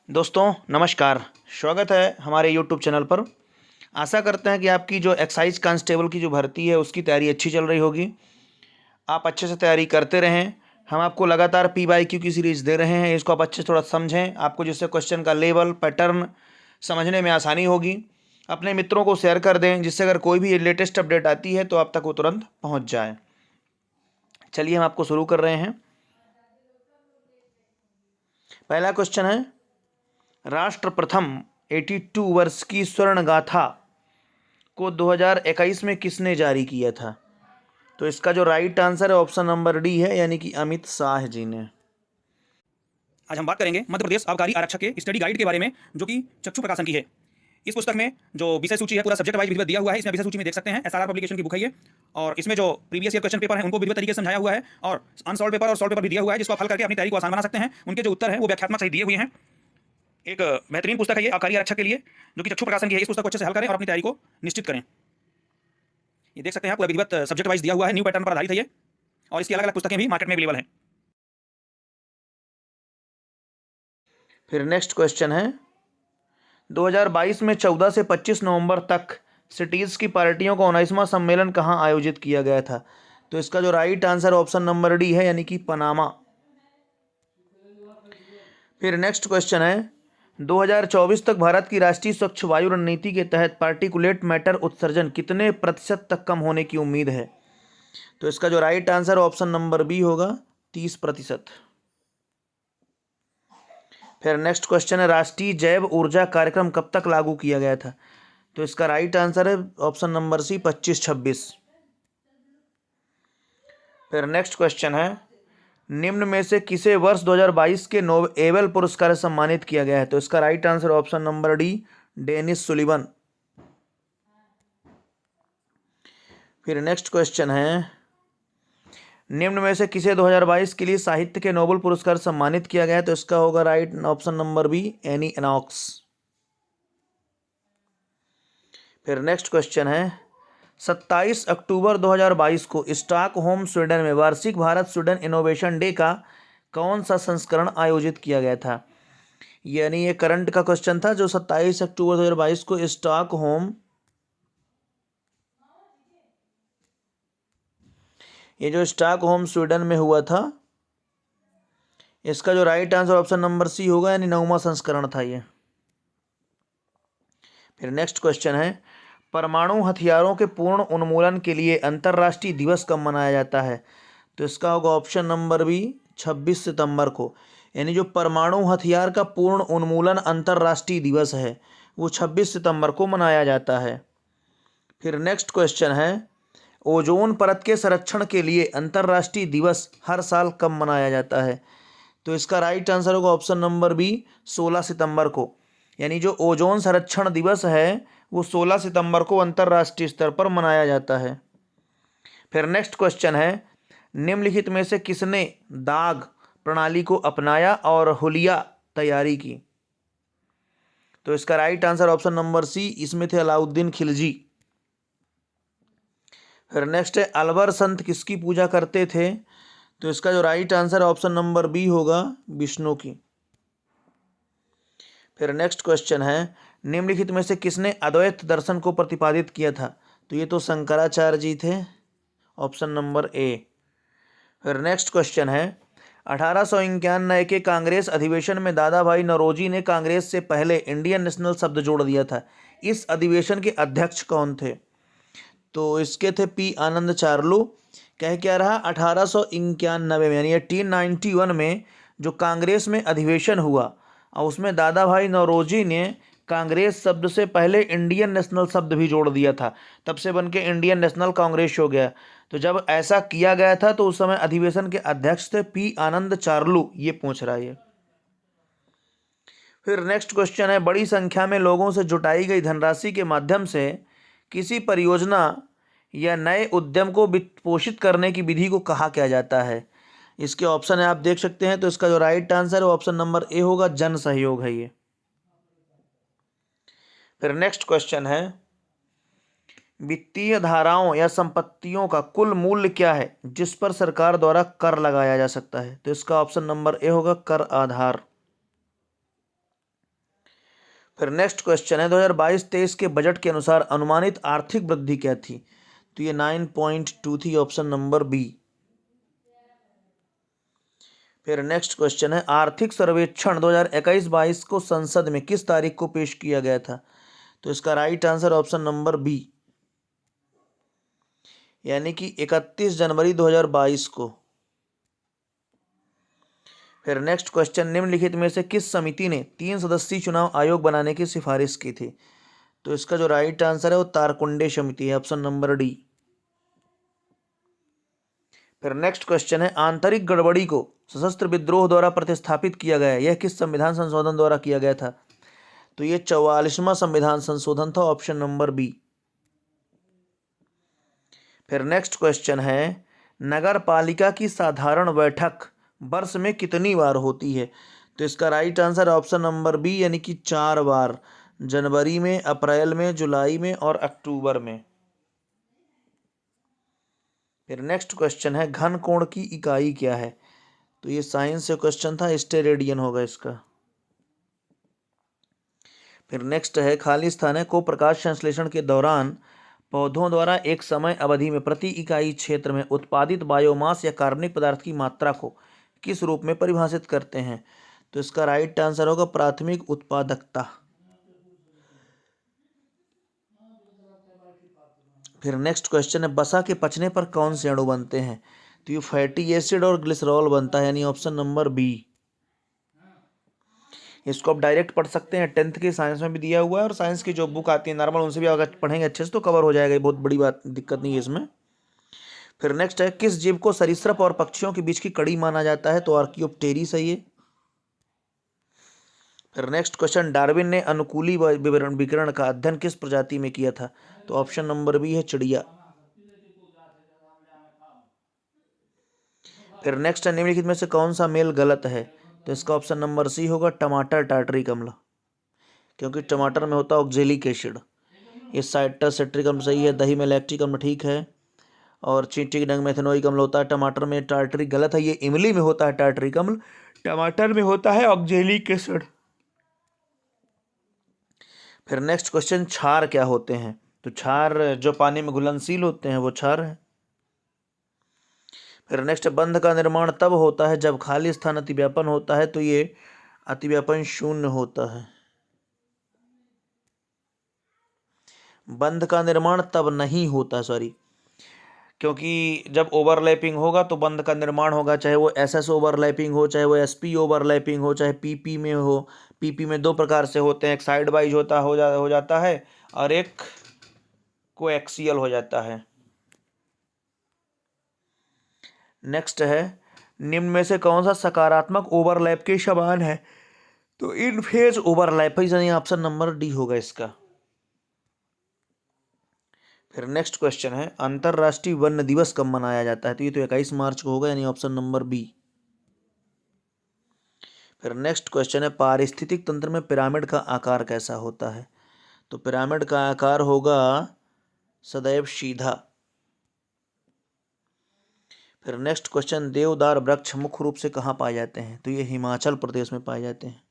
दोस्तों नमस्कार। स्वागत है हमारे यूट्यूब चैनल पर। आशा करते हैं कि आपकी जो एक्साइज कांस्टेबल की जो भर्ती है उसकी तैयारी अच्छी चल रही होगी। आप अच्छे से तैयारी करते रहें। हम आपको लगातार PYQ की सीरीज़ दे रहे हैं, इसको आप अच्छे से थोड़ा समझें, आपको जिससे क्वेश्चन का लेवल पैटर्न समझने में आसानी होगी। अपने मित्रों को शेयर कर दें, जिससे अगर कोई भी लेटेस्ट अपडेट आती है तो आप तक वो तुरंत पहुँच जाए। चलिए हम आपको शुरू कर रहे हैं। पहला क्वेश्चन है, राष्ट्र प्रथम 82 वर्ष की स्वर्ण गाथा को 2021 में किसने जारी किया था? तो इसका जो राइट आंसर है ऑप्शन नंबर डी है, यानी कि अमित शाह जी ने। आज हम बात करेंगे मध्य प्रदेश आबकारी आरक्षक के स्टडी गाइड के बारे में, जो कि चक्षु प्रकाशन की है। इस पुस्तक में जो विषय सूची है पूरा सब्जेक्ट वाइज विधिवत दिया हुआ है। इसमें विषय सूची में देख सकते हैं, SRR पब्लिकेशन की बुक है ये। और इसमें जो प्रीवियस ईयर क्वेश्चन पेपर है उनको विधिवत तरीके से समझाया हुआ है, और अनसॉल्व पेपर और सॉल्व पेपर भी दिया हुआ है, जिसको आप हल करके अपनी तैयारी को आसान बना सकते हैं। उनके जो उत्तर है वो व्याख्यात्मक सहित दिए हुए हैं। एक बेहतरीन पुस्तक है ये आबकारी आरक्षक के लिए, जो कि चक्षु प्रकाशन की है। इस पुस्तक को अच्छे से हल करें और अपनी तैयारी को निश्चित करें। ये देख सकते हैं, पूरा विधिवत सब्जेक्ट वाइज दिया हुआ है, न्यू पैटर्न पर आधारित है ये, और इसकी अलग अलग पुस्तकें भी मार्केट में अवेलेबल हैं। फिर नेक्स्ट क्वेश्चन है, 2022 में 14 से 25 नवंबर तक सिटीज़ की पार्टियों का 19वां सम्मेलन कहाँ आयोजित किया गया था? तो इसका जो right answer option number D है, यानी कि पनामा। फिर नेक्स्ट क्वेश्चन है, 2024 तक भारत की राष्ट्रीय स्वच्छ वायु रणनीति के तहत पार्टिकुलेट मैटर उत्सर्जन कितने प्रतिशत तक कम होने की उम्मीद है? तो इसका जो right answer option number B होगा, 30%। फिर नेक्स्ट क्वेश्चन है, राष्ट्रीय जैव ऊर्जा कार्यक्रम कब तक लागू किया गया था? तो इसका राइट आंसर है ऑप्शन नंबर सी, 25-26। फिर नेक्स्ट क्वेश्चन है, निम्न में से किसे वर्ष 2022 के नोबेल पुरस्कार से सम्मानित किया गया है? तो इसका right answer option number D, Dennis Sullivan. फिर नेक्स्ट क्वेश्चन है, निम्न में से किसे 2022 के लिए साहित्य के नोबेल पुरस्कार सम्मानित किया गया है? तो इसका होगा राइट ऑप्शन नंबर बी, एनी एनॉक्स। फिर नेक्स्ट क्वेश्चन है, 27 अक्टूबर 2022 को स्टॉकहोम स्वीडन में वार्षिक भारत स्वीडन इनोवेशन डे का कौन सा संस्करण आयोजित किया गया था? यानी ये करंट का क्वेश्चन था, जो 27 अक्टूबर 2022 को स्टॉकहोम, ये जो स्टॉकहोम स्वीडन में हुआ था, इसका जो right answer option number C होगा, यानी 9वां संस्करण था ये। फिर नेक्स्ट क्वेश्चन है, परमाणु हथियारों के पूर्ण उन्मूलन के लिए अंतर्राष्ट्रीय दिवस कब मनाया जाता है? तो इसका होगा ऑप्शन नंबर बी, 26 सितंबर को। यानी जो परमाणु हथियार का पूर्ण उन्मूलन अंतर्राष्ट्रीय दिवस है वो 26 सितंबर को मनाया जाता है। फिर नेक्स्ट क्वेश्चन है, ओजोन परत के संरक्षण के लिए अंतर्राष्ट्रीय दिवस हर साल कब मनाया जाता है? तो इसका राइट आंसर होगा ऑप्शन नंबर बी, 16 सितंबर को। यानी जो ओजोन संरक्षण दिवस है वो 16 सितंबर को अंतर्राष्ट्रीय स्तर पर मनाया जाता है। फिर नेक्स्ट क्वेश्चन है, निम्नलिखित में से किसने दाग प्रणाली को अपनाया और हुलिया तैयारी की? तो इसका right answer option number C, इसमें थे अलाउद्दीन खिलजी। फिर नेक्स्ट है, अलवर संत किसकी पूजा करते थे? तो इसका जो right answer option number B होगा, विष्णु की। फिर नेक्स्ट क्वेश्चन है, निम्नलिखित में से किसने अद्वैत दर्शन को प्रतिपादित किया था? तो ये तो शंकराचार्य जी थे, ऑप्शन नंबर ए। फिर नेक्स्ट क्वेश्चन है, 1891 के कांग्रेस अधिवेशन में दादा भाई नौरोजी ने कांग्रेस से पहले इंडियन नेशनल शब्द जोड़ दिया था। इस अधिवेशन के अध्यक्ष कौन थे? तो इसके थे पी आनंद चार्लू। कह क्या रहा, 1891 में यानी 1891 में जो कांग्रेस में अधिवेशन हुआ और उसमें दादा भाई नौरोजी ने कांग्रेस शब्द से पहले इंडियन नेशनल शब्द भी जोड़ दिया था, तब से बन के इंडियन नेशनल कांग्रेस हो गया। तो जब ऐसा किया गया था तो उस समय अधिवेशन के अध्यक्ष थे पी आनंद चार्लू, ये पूछ रहा है। फिर नेक्स्ट क्वेश्चन है, बड़ी संख्या में लोगों से जुटाई गई धनराशि के माध्यम से किसी परियोजना या नए उद्यम को वित्त पोषित करने की विधि को कहा किया जाता है? इसके ऑप्शन है, आप देख सकते हैं। तो इसका जो राइट आंसर है ऑप्शन नंबर ए होगा, जन सहयोग है ये। फिर नेक्स्ट क्वेश्चन है, वित्तीय धाराओं या संपत्तियों का कुल मूल्य क्या है जिस पर सरकार द्वारा कर लगाया जा सकता है? तो इसका ऑप्शन नंबर ए होगा, कर आधार। फिर नेक्स्ट क्वेश्चन है 2022-23 के बजट के अनुसार अनुमानित आर्थिक वृद्धि क्या थी? तो ये 9.2 थी, ऑप्शन नंबर बी। फिर नेक्स्ट क्वेश्चन है आर्थिक सर्वेक्षण 2021-22 को संसद में किस तारीख को पेश किया गया था? तो इसका right answer option number B, यानी कि 31 जनवरी 2022 को। फिर नेक्स्ट क्वेश्चन निम्नलिखित में से किस समिति ने 3 सदस्यीय चुनाव आयोग बनाने की सिफारिश की थी? तो इसका जो राइट आंसर है वो तारकुंडे समिति है, ऑप्शन नंबर डी। फिर नेक्स्ट क्वेश्चन है आंतरिक गड़बड़ी को सशस्त्र विद्रोह द्वारा प्रतिस्थापित किया गया, यह किस संविधान संशोधन द्वारा किया गया था? तो ये 44वां संविधान संशोधन था, ऑप्शन नंबर बी। फिर नेक्स्ट क्वेश्चन है नगर पालिका की साधारण बैठक वर्ष में कितनी बार होती है? तो इसका right answer option number B, यानी कि 4 बार, जनवरी में, अप्रैल में, जुलाई में और अक्टूबर में। फिर नेक्स्ट क्वेश्चन है घन कोण की इकाई क्या है? तो ये साइंस से क्वेश्चन था, स्टेरेडियन होगा इसका। फिर नेक्स्ट है खाली स्थान है को प्रकाश संश्लेषण के दौरान पौधों द्वारा एक समय अवधि में प्रति इकाई क्षेत्र में उत्पादित बायोमास या कार्बनिक पदार्थ की मात्रा को किस रूप में परिभाषित करते हैं? तो इसका राइट आंसर होगा प्राथमिक उत्पादकता। फिर नेक्स्ट क्वेश्चन है वसा के पचने पर कौन से अणु बनते हैं? तो ये फैटी एसिड और ग्लिसरॉल बनता है, यानी ऑप्शन नंबर बी। इसको आप डायरेक्ट पढ़ सकते हैं, 10th की साइंस में भी दिया हुआ है और साइंस की जो बुक आती है नॉर्मल उनसे भी अगर पढ़ेंगे अच्छे से तो कवर हो जाएगा, ये बहुत बड़ी बात, दिक्कत नहीं है इसमें। फिर नेक्स्ट है किस जीव को सरीसृप और पक्षियों के बीच की कड़ी माना जाता है? तो आर्कियोप्टेरिस है ये। फिर नेक्स्ट क्वेश्चन डार्विन ने अनुकूली विकिरण का अध्ययन किस प्रजाति में किया था? तो ऑप्शन नंबर बी है चिड़िया। फिर नेक्स्ट है निम्नलिखित में से कौन सा मेल गलत है? तो इसका ऑप्शन नंबर सी होगा टमाटर टार्टरिक अम्ल, क्योंकि टमाटर में होता है ऑक्जेलिक एसिड। ये साइट्रस सिट्रिक अम्ल सही है, दही में लैक्टिक अम्ल ठीक है, और चींटी के डंग में एथेनोइक अम्ल होता है। टमाटर में टार्टरिक गलत है, ये इमली में होता है टार्टरिक अम्ल, टमाटर में होता है ऑक्जेलिक एसिड। फिर नेक्स्ट क्वेश्चन क्षार क्या होते हैं? तो क्षार जो पानी में घुलनशील होते हैं वो क्षार है। फिर नेक्स्ट बंध का निर्माण तब होता है जब खाली स्थान अतिव्यापन होता है, तो ये अतिव्यापन शून्य होता है। बंध का निर्माण तब नहीं होता, सॉरी, क्योंकि जब ओवरलैपिंग होगा तो बंध का निर्माण होगा, चाहे वो एसएस ओवरलैपिंग हो, चाहे वो एसपी ओवरलैपिंग हो, चाहे पीपी में हो। पीपी में 2 प्रकार से होते हैं, एक साइड वाइज हो जाता है और एक कोएक्सियल हो जाता है। नेक्स्ट है निम्न में से कौन सा सकारात्मक ओवरलैप के समान है? तो इन फेज ओवरलैप है, यानी ऑप्शन नंबर डी होगा इसका। फिर नेक्स्ट क्वेश्चन है अंतरराष्ट्रीय वन्य दिवस कब मनाया जाता है? तो ये तो 21 मार्च को होगा, यानी ऑप्शन नंबर बी। फिर नेक्स्ट क्वेश्चन है पारिस्थितिक तंत्र में पिरामिड का आकार कैसा होता है? तो पिरामिड का आकार होगा सदैव सीधा। फिर नेक्स्ट क्वेश्चन देवदार वृक्ष मुख्य रूप से कहाँ पाए जाते हैं? तो ये हिमाचल प्रदेश में पाए जाते हैं।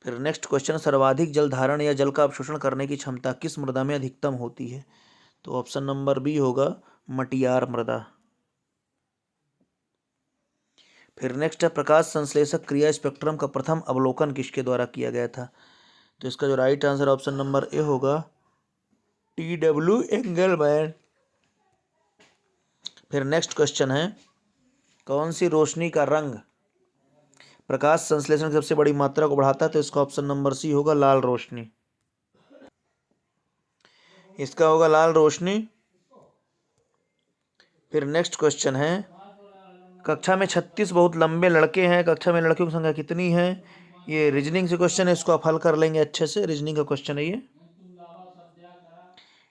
फिर नेक्स्ट क्वेश्चन सर्वाधिक जल धारण या जल का अवशोषण करने की क्षमता किस मृदा में अधिकतम होती है? तो ऑप्शन नंबर बी होगा मटियार मृदा। फिर नेक्स्ट है प्रकाश संश्लेषक क्रिया स्पेक्ट्रम का प्रथम अवलोकन किसके द्वारा किया गया था? तो इसका जो right answer option number A होगा TW एंगलमैन। फिर नेक्स्ट क्वेश्चन है कौन सी रोशनी का रंग प्रकाश संश्लेषण की सबसे बड़ी मात्रा को बढ़ाता है? तो इसका ऑप्शन नंबर सी होगा लाल रोशनी। इसका होगा लाल रोशनी। फिर नेक्स्ट क्वेश्चन है कक्षा में 36 बहुत लंबे लड़के हैं, कक्षा में लड़कियों की संख्या कितनी है? ये रीजनिंग से क्वेश्चन है, इसको आप हल कर लेंगे अच्छे से, रीजनिंग का क्वेश्चन है ये।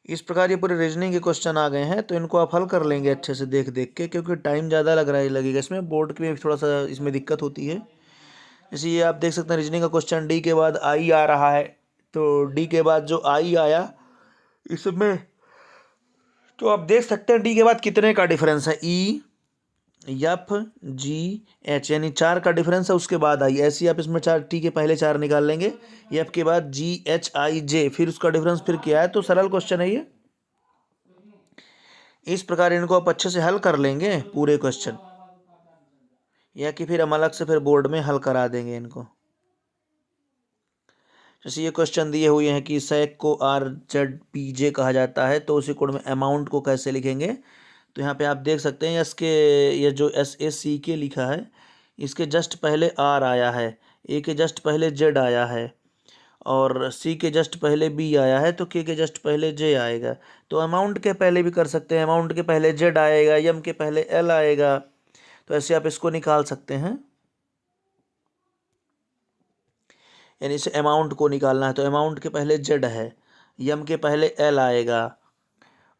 इस प्रकार ये पूरे रीजनिंग के क्वेश्चन आ गए हैं, तो इनको आप हल कर लेंगे अच्छे से देख देख के, क्योंकि टाइम ज़्यादा लगेगा इसमें, बोर्ड में थोड़ा सा इसमें दिक्कत होती है। जैसे ये आप देख सकते हैं रीजनिंग का क्वेश्चन डी के बाद आई आ रहा है, तो डी के बाद जो आई आया इसमें तो आप देख सकते हैं डी के बाद कितने का डिफरेंस है, ई एफ जी एच, यानी 4 का डिफरेंस है उसके बाद आई, ऐसे ही आप इसमें 4 टी के पहले 4 निकाल लेंगे, एफ के बाद जी एच आई जे, फिर उसका डिफरेंस फिर क्या है। तो सरल क्वेश्चन है ये। इस प्रकार इनको आप अच्छे से हल कर लेंगे पूरे क्वेश्चन, या कि फिर हम अलग से फिर बोर्ड में हल करा देंगे इनको। जैसे ये क्वेश्चन दिए हुए हैं कि सेक को आर जेड पी जे कहा जाता है, तो उसी कोड में अमाउंट को कैसे लिखेंगे। तो यहाँ पे आप देख सकते हैं इसके, ये जो एस ए सी के लिखा है, इसके जस्ट पहले आर आया है, ए के जस्ट पहले जेड आया है, और सी के जस्ट पहले बी आया है, तो के जस्ट पहले जे आएगा। तो अमाउंट के पहले भी कर सकते हैं, अमाउंट के पहले जेड आएगा, यम के पहले एल आएगा, तो ऐसे आप इसको निकाल सकते हैं। यानी इसे अमाउंट को निकालना है तो अमाउंट के पहले जेड है, यम के पहले एल आएगा,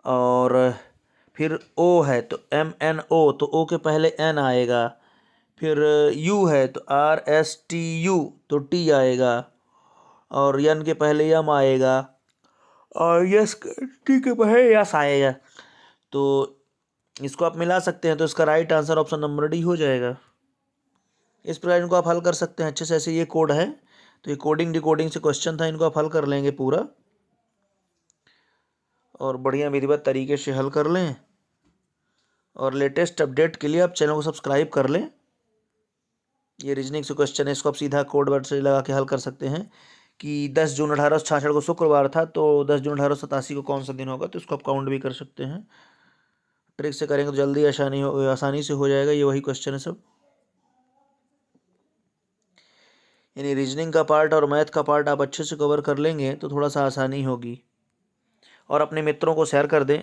और फिर ओ है तो एम एन ओ, तो ओ के पहले एन आएगा, फिर यू है तो आर एस टी यू, तो टी आएगा, और यन के पहले यम आएगा, और यस टी के पहले यस आएगा। तो इसको आप मिला सकते हैं, तो इसका right answer option number D हो जाएगा। इस प्रकार इनको आप हल कर सकते हैं अच्छे से। ऐसे ये कोड है, तो ये कोडिंग डिकोडिंग से क्वेश्चन था, इनको आप हल कर लेंगे पूरा, और बढ़िया विधिवत तरीके से हल कर लें। और लेटेस्ट अपडेट के लिए आप चैनल को सब्सक्राइब कर लें। ये रीजनिंग से क्वेश्चन है, इसको आप सीधा कोड वर्ड से लगा के हल कर सकते हैं कि 10 जून 1866 को शुक्रवार था, तो 10 जून 1887 को कौन सा दिन होगा, तो इसको आप काउंट भी कर सकते हैं। ट्रिक से करेंगे तो जल्दी आसानी से हो जाएगा। ये वही क्वेश्चन है सब, यानी रीजनिंग का पार्ट और मैथ का पार्ट आप अच्छे से कवर कर लेंगे तो थोड़ा सा आसानी होगी। और अपने मित्रों को शेयर कर दें।